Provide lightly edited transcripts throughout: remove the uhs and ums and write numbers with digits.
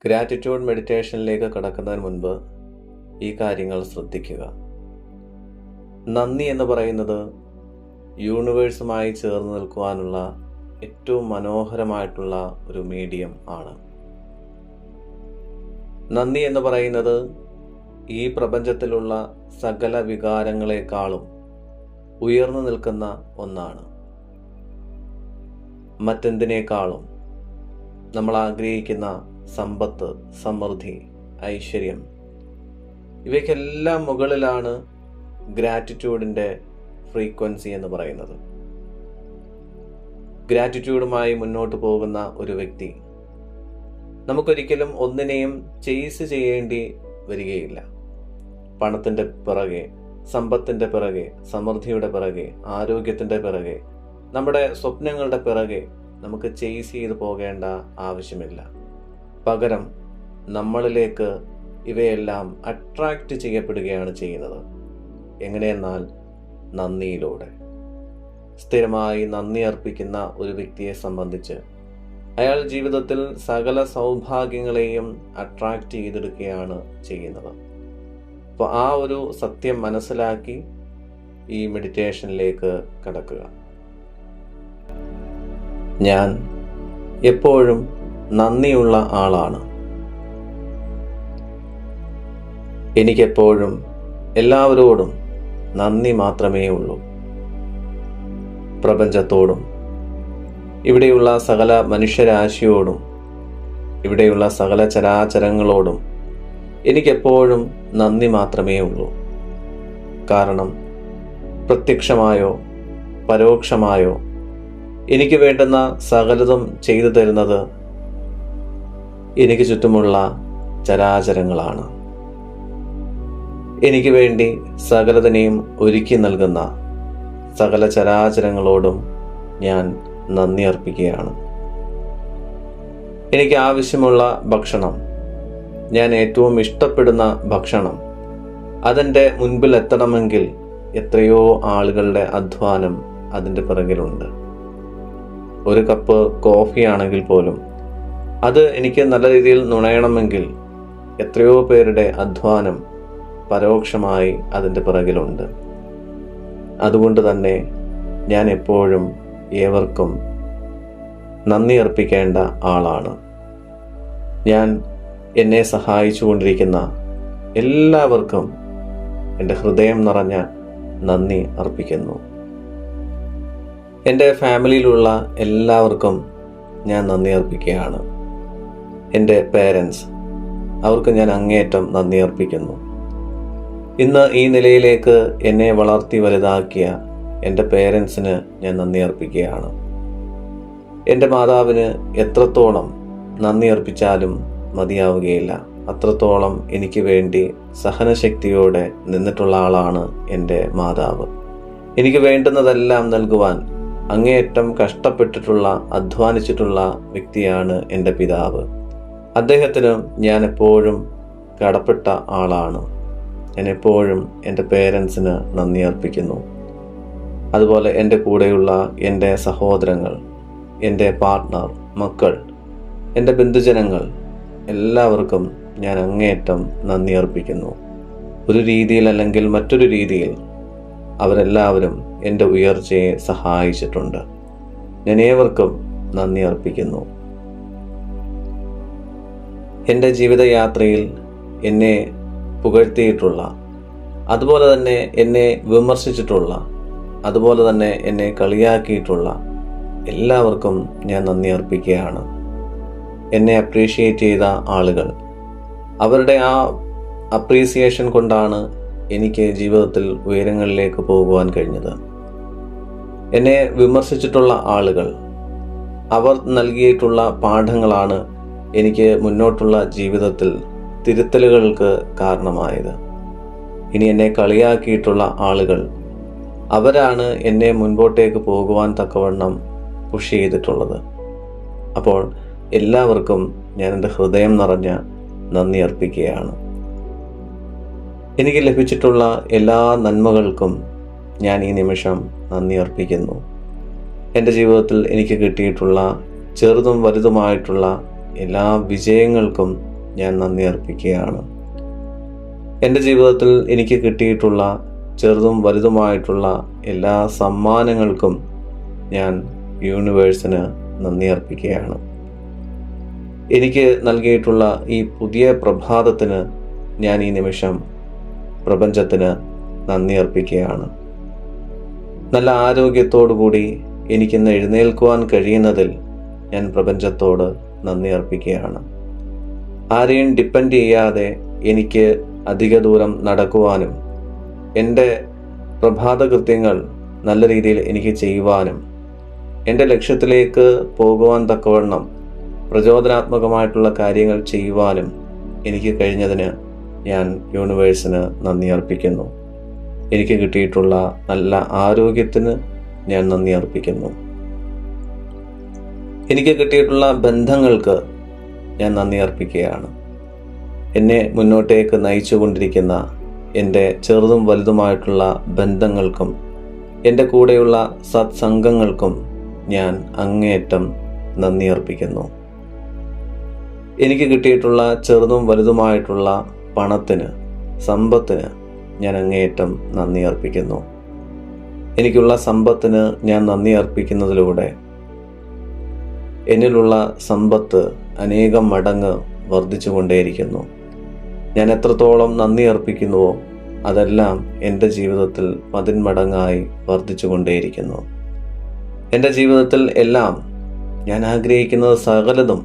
Gratitude മെഡിറ്റേഷനിലേക്ക് കടക്കുന്നതിന് മുൻപ് ഈ കാര്യങ്ങൾ ശ്രദ്ധിക്കുക. നന്ദി എന്ന് പറയുന്നത് യൂണിവേഴ്സുമായി ചേർന്ന് നിൽക്കുവാനുള്ള ഏറ്റവും മനോഹരമായിട്ടുള്ള ഒരു മീഡിയം ആണ്. നന്ദി എന്ന് പറയുന്നത് ഈ പ്രപഞ്ചത്തിലുള്ള സകല വികാരങ്ങളെക്കാളും ഉയർന്നു നിൽക്കുന്ന ഒന്നാണ്. മറ്റെന്തിനേക്കാളും നമ്മൾ ആഗ്രഹിക്കുന്ന സമ്പത്ത്, സമൃദ്ധി, ഐശ്വര്യം, ഇവയ്ക്കെല്ലാം മുകളിലാണ് ഗ്രാറ്റിറ്റ്യൂഡിൻ്റെ ഫ്രീക്വൻസി എന്ന് പറയുന്നത്. ഗ്രാറ്റിറ്റ്യൂഡുമായി മുന്നോട്ട് പോകുന്ന ഒരു വ്യക്തി നമുക്കൊരിക്കലും ഒന്നിനെയും ചേസ് ചെയ്യേണ്ടി വരികയില്ല. പണത്തിൻ്റെ പിറകെ, സമ്പത്തിൻ്റെ പിറകെ, സമൃദ്ധിയുടെ പിറകെ, ആരോഗ്യത്തിൻ്റെ പിറകെ, നമ്മുടെ സ്വപ്നങ്ങളുടെ പിറകെ നമുക്ക് ചേസ് ചെയ്ത് പോകേണ്ട ആവശ്യമില്ല. പകരം നമ്മളിലേക്ക് ഇവയെല്ലാം അട്രാക്റ്റ് ചെയ്യപ്പെടുകയാണ് ചെയ്യുന്നത്. എങ്ങനെയെന്നാൽ നന്ദിയിലൂടെ. സ്ഥിരമായി നന്ദി അർപ്പിക്കുന്ന ഒരു വ്യക്തിയെ സംബന്ധിച്ച് അയാൾ ജീവിതത്തിൽ സകല സൗഭാഗ്യങ്ങളെയും അട്രാക്റ്റ് ചെയ്തെടുക്കുകയാണ് ചെയ്യുന്നത്. അപ്പോൾ ആ ഒരു സത്യം മനസ്സിലാക്കി ഈ മെഡിറ്റേഷനിലേക്ക് കടക്കുക. ഞാൻ എപ്പോഴും നന്ദിയുള്ള ആളാണ്. എനിക്കെപ്പോഴും എല്ലാവരോടും നന്ദി മാത്രമേ ഉള്ളൂ. പ്രപഞ്ചത്തോടും, ഇവിടെയുള്ള സകല മനുഷ്യരാശിയോടും, ഇവിടെയുള്ള സകല ചരാചരങ്ങളോടും എനിക്കെപ്പോഴും നന്ദി മാത്രമേ ഉള്ളൂ. കാരണം പ്രത്യക്ഷമായോ പരോക്ഷമായോ എനിക്ക് വേണ്ടുന്ന സകലതും ചെയ്തു തരുന്നത് എനിക്ക് ചുറ്റുമുള്ള ചരാചരങ്ങളാണ്. എനിക്ക് വേണ്ടി സകലതിനെയും ഒരുക്കി നൽകുന്ന സകല ചരാചരങ്ങളോടും ഞാൻ നന്ദി അർപ്പിക്കുകയാണ്. എനിക്ക് ആവശ്യമുള്ള ഭക്ഷണം, ഞാൻ ഏറ്റവും ഇഷ്ടപ്പെടുന്ന ഭക്ഷണം, അതെൻ്റെ മുൻപിൽ എത്തണമെങ്കിൽ എത്രയോ ആളുകളുടെ അധ്വാനം അതിൻ്റെ പിറകിലുണ്ട്. ഒരു കപ്പ് കോഫിയാണെങ്കിൽ പോലും അത് എനിക്ക് നല്ല രീതിയിൽ നുണയണമെങ്കിൽ എത്രയോ പേരുടെ അധ്വാനം പരോക്ഷമായി അതിൻ്റെ പിറകിലുണ്ട്. അതുകൊണ്ട് തന്നെ ഞാൻ എപ്പോഴും ഏവർക്കും നന്ദി അർപ്പിക്കേണ്ട ആളാണ്. ഞാൻ എന്നെ സഹായിച്ചുകൊണ്ടിരിക്കുന്ന എല്ലാവർക്കും എൻ്റെ ഹൃദയം നിറഞ്ഞ നന്ദി അർപ്പിക്കുന്നു. എൻ്റെ ഫാമിലിയിലുള്ള എല്ലാവർക്കും ഞാൻ നന്ദി അർപ്പിക്കുകയാണ്. എൻ്റെ പേരൻസ്, അവർക്ക് ഞാൻ അങ്ങേയറ്റം നന്ദി അർപ്പിക്കുന്നു. ഇന്ന് ഈ നിലയിലേക്ക് എന്നെ വളർത്തി വലുതാക്കിയ എൻ്റെ പേരൻസിന് ഞാൻ നന്ദി അർപ്പിക്കുകയാണ്. എൻ്റെ മാതാവിന് എത്രത്തോളം നന്ദി അർപ്പിച്ചാലും മതിയാവുകയില്ല. അത്രത്തോളം എനിക്ക് വേണ്ടി സഹനശക്തിയോടെ നിന്നിട്ടുള്ള ആളാണ് എൻ്റെ മാതാവ്. എനിക്ക് വേണ്ടുന്നതെല്ലാം നൽകുവാൻ അങ്ങേയറ്റം കഷ്ടപ്പെട്ടിട്ടുള്ള, അധ്വാനിച്ചിട്ടുള്ള വ്യക്തിയാണ് എൻ്റെ പിതാവ്. അദ്ദേഹത്തിന് ഞാൻ എപ്പോഴും കടപ്പെട്ട ആളാണ്. ഞാൻ എപ്പോഴും എൻ്റെ പേരൻസിന് നന്ദി അർപ്പിക്കുന്നു. അതുപോലെ എൻ്റെ കൂടെയുള്ള എൻ്റെ സഹോദരങ്ങൾ, എൻ്റെ പാർട്ട്ണർ, മക്കൾ, എൻ്റെ ബന്ധുജനങ്ങൾ, എല്ലാവർക്കും ഞാൻ അങ്ങേയറ്റം നന്ദി അർപ്പിക്കുന്നു. ഒരു രീതിയിൽ അല്ലെങ്കിൽ മറ്റൊരു രീതിയിൽ അവരെല്ലാവരും എൻ്റെ ഉയർച്ചയെ സഹായിച്ചിട്ടുണ്ട്. ഞാൻ ഏവർക്കും നന്ദി അർപ്പിക്കുന്നു. എൻ്റെ ജീവിതയാത്രയിൽ എന്നെ പുകഴ്ത്തിയിട്ടുള്ള, അതുപോലെ തന്നെ എന്നെ വിമർശിച്ചിട്ടുള്ള, അതുപോലെ തന്നെ എന്നെ കളിയാക്കിയിട്ടുള്ള എല്ലാവർക്കും ഞാൻ നന്ദി അർപ്പിക്കുകയാണ്. എന്നെ അപ്രീഷിയേറ്റ് ചെയ്ത ആളുകൾ, അവരുടെ ആ അപ്രീസിയേഷൻ കൊണ്ടാണ് എനിക്ക് ജീവിതത്തിൽ ഉയരങ്ങളിലേക്ക് പോകുവാൻ കഴിഞ്ഞത്. എന്നെ വിമർശിച്ചിട്ടുള്ള ആളുകൾ, അവർ നൽകിയിട്ടുള്ള പാഠങ്ങളാണ് എനിക്ക് മുന്നോട്ടുള്ള ജീവിതത്തിൽ തിരുത്തലുകൾക്ക് കാരണമായത്. ഇനി എന്നെ കളിയാക്കിയിട്ടുള്ള ആളുകൾ, അവരാണ് എന്നെ മുൻപോട്ടേക്ക് പോകുവാൻ തക്കവണ്ണം പുഷ് ചെയ്തിട്ടുള്ളത്. അപ്പോൾ എല്ലാവർക്കും ഞാൻ എൻ്റെ ഹൃദയം നിറഞ്ഞ നന്ദി അർപ്പിക്കുകയാണ്. എനിക്ക് ലഭിച്ചിട്ടുള്ള എല്ലാ നന്മകൾക്കും ഞാൻ ഈ നിമിഷം നന്ദി അർപ്പിക്കുന്നു. എൻ്റെ ജീവിതത്തിൽ എനിക്ക് കിട്ടിയിട്ടുള്ള ചെറുതും വലുതുമായിട്ടുള്ള എല്ലാ വിജയങ്ങൾക്കും ഞാൻ നന്ദി അർപ്പിക്കുകയാണ്. എൻ്റെ ജീവിതത്തിൽ എനിക്ക് കിട്ടിയിട്ടുള്ള ചെറുതും വലുതുമായിട്ടുള്ള എല്ലാ സമ്മാനങ്ങൾക്കും ഞാൻ യൂണിവേഴ്സിന് നന്ദി അർപ്പിക്കുകയാണ്. എനിക്ക് നൽകിയിട്ടുള്ള ഈ പുതിയ പ്രഭാതത്തിന് ഞാൻ ഈ നിമിഷം പ്രപഞ്ചത്തിന് നന്ദി അർപ്പിക്കുകയാണ്. നല്ല ആരോഗ്യത്തോടുകൂടി എനിക്കിന്ന് എഴുന്നേൽക്കുവാൻ കഴിയുന്നതിൽ ഞാൻ പ്രപഞ്ചത്തോട് നന്ദി അർപ്പിക്കുകയാണ്. ആരെയും ഡിപ്പെൻഡ് ചെയ്യാതെ എനിക്ക് അധിക ദൂരം നടക്കുവാനും എൻ്റെ പ്രഭാത കൃത്യങ്ങൾ നല്ല രീതിയിൽ എനിക്ക് ചെയ്യുവാനും എൻ്റെ ലക്ഷ്യത്തിലേക്ക് പോകുവാൻ തക്കവണ്ണം പ്രചോദനാത്മകമായിട്ടുള്ള കാര്യങ്ങൾ ചെയ്യുവാനും എനിക്ക് കഴിഞ്ഞതിന് ഞാൻ യൂണിവേഴ്സിന് നന്ദി അർപ്പിക്കുന്നു. എനിക്ക് കിട്ടിയിട്ടുള്ള നല്ല ആരോഗ്യത്തിന് ഞാൻ നന്ദി അർപ്പിക്കുന്നു. എനിക്ക് കിട്ടിയിട്ടുള്ള ബന്ധങ്ങൾക്ക് ഞാൻ നന്ദി അർപ്പിക്കുകയാണ്. എന്നെ മുന്നോട്ടേക്ക് നയിച്ചു കൊണ്ടിരിക്കുന്ന എൻ്റെ ചെറുതും വലുതുമായിട്ടുള്ള ബന്ധങ്ങൾക്കും എൻ്റെ കൂടെയുള്ള സത്സംഗങ്ങൾക്കും ഞാൻ അങ്ങേയറ്റം നന്ദി അർപ്പിക്കുന്നു. എനിക്ക് കിട്ടിയിട്ടുള്ള ചെറുതും വലുതുമായിട്ടുള്ള പണത്തിന്, സമ്പത്തിന് ഞാൻ അങ്ങേയറ്റം നന്ദി അർപ്പിക്കുന്നു. എനിക്കുള്ള സമ്പത്തിന് ഞാൻ നന്ദി അർപ്പിക്കുന്നതിലൂടെ എന്നിലുള്ള സമ്പത്ത് അനേകം മടങ്ങ് വർദ്ധിച്ചു കൊണ്ടേയിരിക്കുന്നു. ഞാൻ എത്രത്തോളം നന്ദി അർപ്പിക്കുന്നുവോ അതെല്ലാം എൻ്റെ ജീവിതത്തിൽ 10 മടങ്ങായി വർദ്ധിച്ചു കൊണ്ടേയിരിക്കുന്നു. എൻ്റെ ജീവിതത്തിൽ എല്ലാം ഞാൻ ആഗ്രഹിക്കുന്നത് സകലതും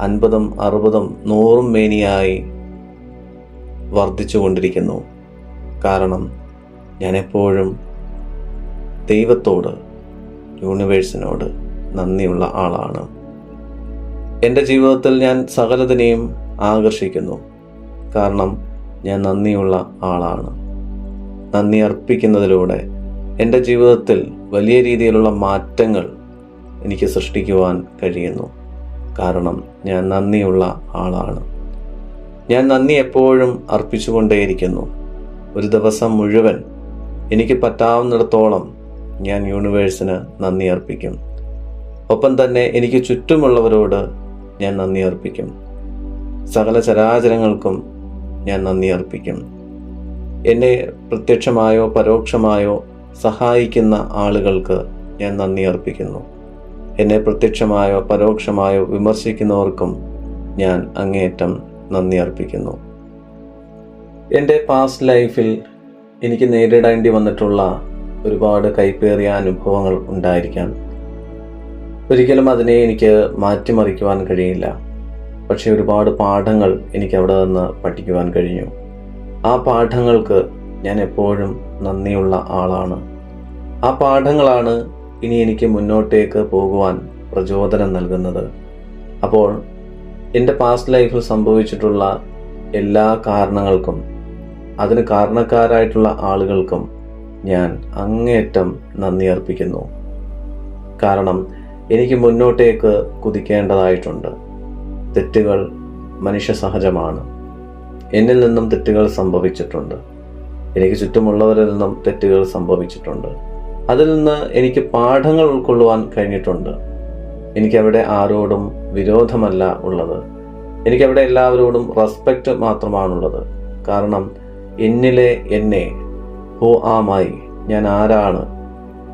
50, 60, 100 മേനിയായി വർദ്ധിച്ചു കൊണ്ടിരിക്കുന്നു. കാരണം ഞാൻ എപ്പോഴും ദൈവത്തോട്, യൂണിവേഴ്സിനോട് നന്ദിയുള്ള ആളാണ്. എൻ്റെ ജീവിതത്തിൽ ഞാൻ സകലതിനെയും ആകർഷിക്കുന്നു. കാരണം ഞാൻ നന്ദിയുള്ള ആളാണ്. നന്ദി അർപ്പിക്കുന്നതിലൂടെ എൻ്റെ ജീവിതത്തിൽ വലിയ രീതിയിലുള്ള മാറ്റങ്ങൾ എനിക്ക് സൃഷ്ടിക്കുവാൻ കഴിയുന്നു. കാരണം ഞാൻ നന്ദിയുള്ള ആളാണ്. ഞാൻ നന്ദി എപ്പോഴും അർപ്പിച്ചുകൊണ്ടേയിരിക്കുന്നു. ഒരു ദിവസം മുഴുവൻ എനിക്ക് പറ്റാവുന്നിടത്തോളം ഞാൻ യൂണിവേഴ്സിന് നന്ദി അർപ്പിക്കും. ഒപ്പം തന്നെ എനിക്ക് ചുറ്റുമുള്ളവരോട് ഞാൻ നന്ദി അർപ്പിക്കും. സകല ചരാചരങ്ങൾക്കും ഞാൻ നന്ദി അർപ്പിക്കും. എന്നെ പ്രത്യക്ഷമായോ പരോക്ഷമായോ സഹായിക്കുന്ന ആളുകൾക്ക് ഞാൻ നന്ദി അർപ്പിക്കുന്നു. എന്നെ പ്രത്യക്ഷമായോ പരോക്ഷമായോ വിമർശിക്കുന്നവർക്കും ഞാൻ അങ്ങേയറ്റം നന്ദി അർപ്പിക്കുന്നു. എൻ്റെ പാസ്റ്റ് ലൈഫിൽ എനിക്ക് നേരിടേണ്ടി വന്നിട്ടുള്ള ഒരുപാട് കൈപ്പേറിയ അനുഭവങ്ങൾ ഉണ്ടായിരിക്കാം. ഒരിക്കലും അതിനെ എനിക്ക് മാറ്റിമറിക്കുവാൻ കഴിയില്ല. പക്ഷെ ഒരുപാട് പാഠങ്ങൾ എനിക്ക് അവിടെ നിന്ന് പഠിക്കുവാൻ കഴിഞ്ഞു. ആ പാഠങ്ങൾക്ക് ഞാൻ എപ്പോഴും നന്ദിയുള്ള ആളാണ്. ആ പാഠങ്ങളാണ് ഇനി എനിക്ക് മുന്നോട്ടേക്ക് പോകുവാൻ പ്രചോദനം നൽകുന്നത്. അപ്പോൾ എൻ്റെ പാസ്റ്റ് ലൈഫിൽ സംഭവിച്ചിട്ടുള്ള എല്ലാ കാരണങ്ങൾക്കും അതിന് കാരണക്കാരായിട്ടുള്ള ആളുകൾക്കും ഞാൻ അങ്ങേയറ്റം നന്ദി അർപ്പിക്കുന്നു. കാരണം എനിക്ക് മുന്നോട്ടേക്ക് കുതിക്കേണ്ടതായിട്ടുണ്ട്. തെറ്റുകൾ മനുഷ്യ സഹജമാണ്. എന്നിൽ നിന്നും തെറ്റുകൾ സംഭവിച്ചിട്ടുണ്ട്. എനിക്ക് ചുറ്റുമുള്ളവരിൽ നിന്നും തെറ്റുകൾ സംഭവിച്ചിട്ടുണ്ട്. അതിൽ നിന്ന് എനിക്ക് പാഠങ്ങൾ ഉൾക്കൊള്ളുവാൻ കഴിഞ്ഞിട്ടുണ്ട്. എനിക്കവിടെ ആരോടും വിരോധമല്ല ഉള്ളത്. എനിക്കവിടെ എല്ലാവരോടും റെസ്പെക്റ്റ് മാത്രമാണുള്ളത്. കാരണം എന്നിലെ എന്നെ, ഹൂ ആമായി, ഞാൻ ആരാണ്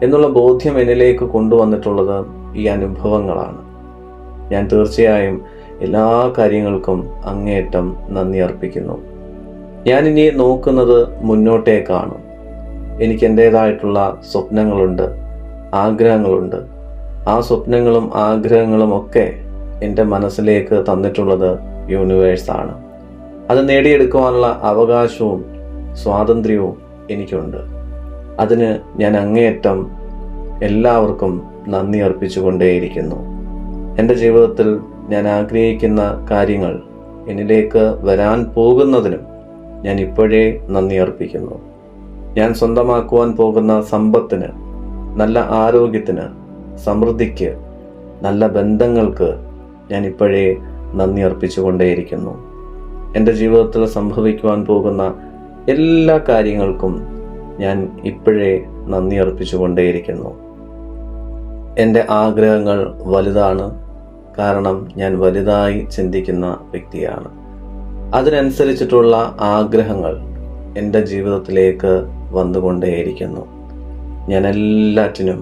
എന്നുള്ള ബോധ്യം എന്നിലേക്ക് കൊണ്ടുവന്നിട്ടുള്ളത് ഈ അനുഭവങ്ങളാണ്. ഞാൻ തീർച്ചയായും എല്ലാ കാര്യങ്ങൾക്കും അങ്ങേയറ്റം നന്ദി അർപ്പിക്കുന്നു. ഞാനിനി നോക്കുന്നത് മുന്നോട്ടേക്കാണ്. എനിക്ക് എൻ്റേതായിട്ടുള്ള സ്വപ്നങ്ങളുണ്ട്, ആഗ്രഹങ്ങളുണ്ട്. ആ സ്വപ്നങ്ങളും ആഗ്രഹങ്ങളും ഒക്കെ എൻ്റെ മനസ്സിലേക്ക് തന്നിട്ടുള്ളത് യൂണിവേഴ്സാണ്. അത് നേടിയെടുക്കുവാനുള്ള അവകാശവും സ്വാതന്ത്ര്യവും എനിക്കുണ്ട്. അതിന് ഞാൻ അങ്ങേയറ്റം എല്ലാവർക്കും നന്ദി അർപ്പിച്ചുകൊണ്ടേയിരിക്കുന്നു. എൻ്റെ ജീവിതത്തിൽ ഞാൻ ആഗ്രഹിക്കുന്ന കാര്യങ്ങൾ എന്നിലേക്ക് വരാൻ പോകുന്നതിനും ഞാൻ ഇപ്പോഴേ നന്ദി അർപ്പിക്കുന്നു. ഞാൻ സ്വന്തമാക്കുവാൻ പോകുന്ന സമ്പത്തിന്, നല്ല ആരോഗ്യത്തിന്, സമൃദ്ധിക്ക്, നല്ല ബന്ധങ്ങൾക്ക് ഞാൻ ഇപ്പോഴേ നന്ദി അർപ്പിച്ചുകൊണ്ടേയിരിക്കുന്നു. എൻ്റെ ജീവിതത്തിൽ സംഭവിക്കുവാൻ പോകുന്ന എല്ലാ കാര്യങ്ങൾക്കും ഞാൻ ഇപ്പോഴേ നന്ദി അർപ്പിച്ചുകൊണ്ടേയിരിക്കുന്നു. എൻ്റെ ആഗ്രഹങ്ങൾ വലുതാണ്. കാരണം ഞാൻ വലുതായി ചിന്തിക്കുന്ന വ്യക്തിയാണ്. അതിനനുസരിച്ചിട്ടുള്ള ആഗ്രഹങ്ങൾ എൻ്റെ ജീവിതത്തിലേക്ക് വന്നുകൊണ്ടേയിരിക്കുന്നു. ഞാൻ എല്ലാറ്റിനും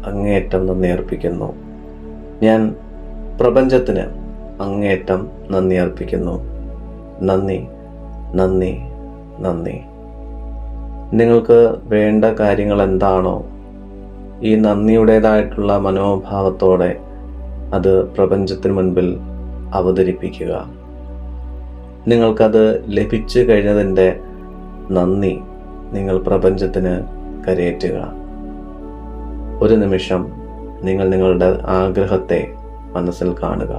അങ്ങേയറ്റം നന്ദി അർപ്പിക്കുന്നു. ഞാൻ പ്രപഞ്ചത്തിന് അങ്ങേയറ്റം നന്ദി അർപ്പിക്കുന്നു. നന്ദി, നന്ദി, നന്ദി. നിങ്ങൾക്ക് വേണ്ട കാര്യങ്ങൾ എന്താണോ, ഈ നന്ദിയുടേതായിട്ടുള്ള മനോഭാവത്തോടെ അത് പ്രപഞ്ചത്തിന് മുൻപിൽ അവതരിപ്പിക്കുക. നിങ്ങൾക്കത് ലഭിച്ചു കഴിഞ്ഞതിൻ്റെ നന്ദി നിങ്ങൾ പ്രപഞ്ചത്തിന് കരയേറ്റുക. ഒരു നിമിഷം നിങ്ങൾ നിങ്ങളുടെ ആഗ്രഹത്തെ മനസ്സിൽ കാണുക.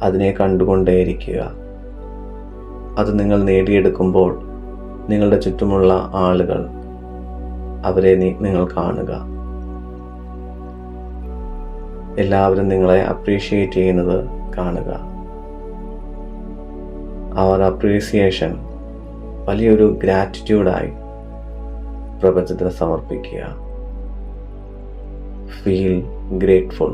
അതിനെ കണ്ടുകൊണ്ടേയിരിക്കുക. അത് നിങ്ങൾ നേടിയെടുക്കുമ്പോൾ നിങ്ങളുടെ ചുറ്റുമുള്ള ആളുകൾ, അവരെ നിങ്ങൾ കാണുക. എല്ലാവരും നിങ്ങളെ അപ്രീഷിയേറ്റ് ചെയ്യുന്നത് കാണുക. ആ ഒരു അപ്രീസിയേഷൻ വലിയൊരു ഗ്രാറ്റിറ്റ്യൂഡായി പ്രപഞ്ചത്തിന് സമർപ്പിക്കുക. Feel grateful.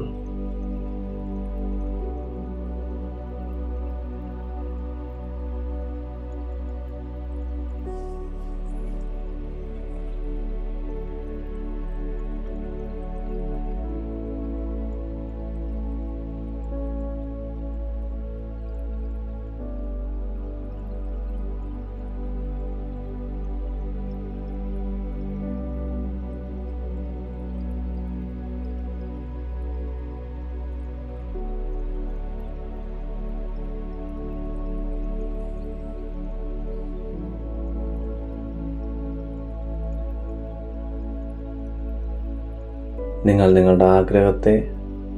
നിങ്ങൾ നിങ്ങളുടെ ആഗ്രഹത്തെ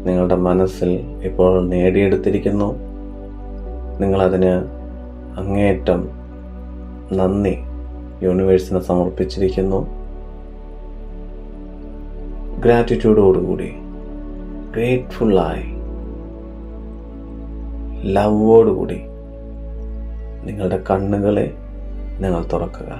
നിങ്ങളുടെ മനസ്സിൽ ഇപ്പോൾ നേടിയെടുത്തിരിക്കുന്നു. നിങ്ങളതിന് അങ്ങേയറ്റം നന്ദി യൂണിവേഴ്സിന് സമർപ്പിച്ചിരിക്കുന്നു. ഗ്രാറ്റിറ്റ്യൂഡോടുകൂടി, ഗ്രേറ്റ്ഫുള്ളായി, ലവോടുകൂടി നിങ്ങളുടെ കണ്ണുകളെ നിങ്ങൾ തുറക്കുക.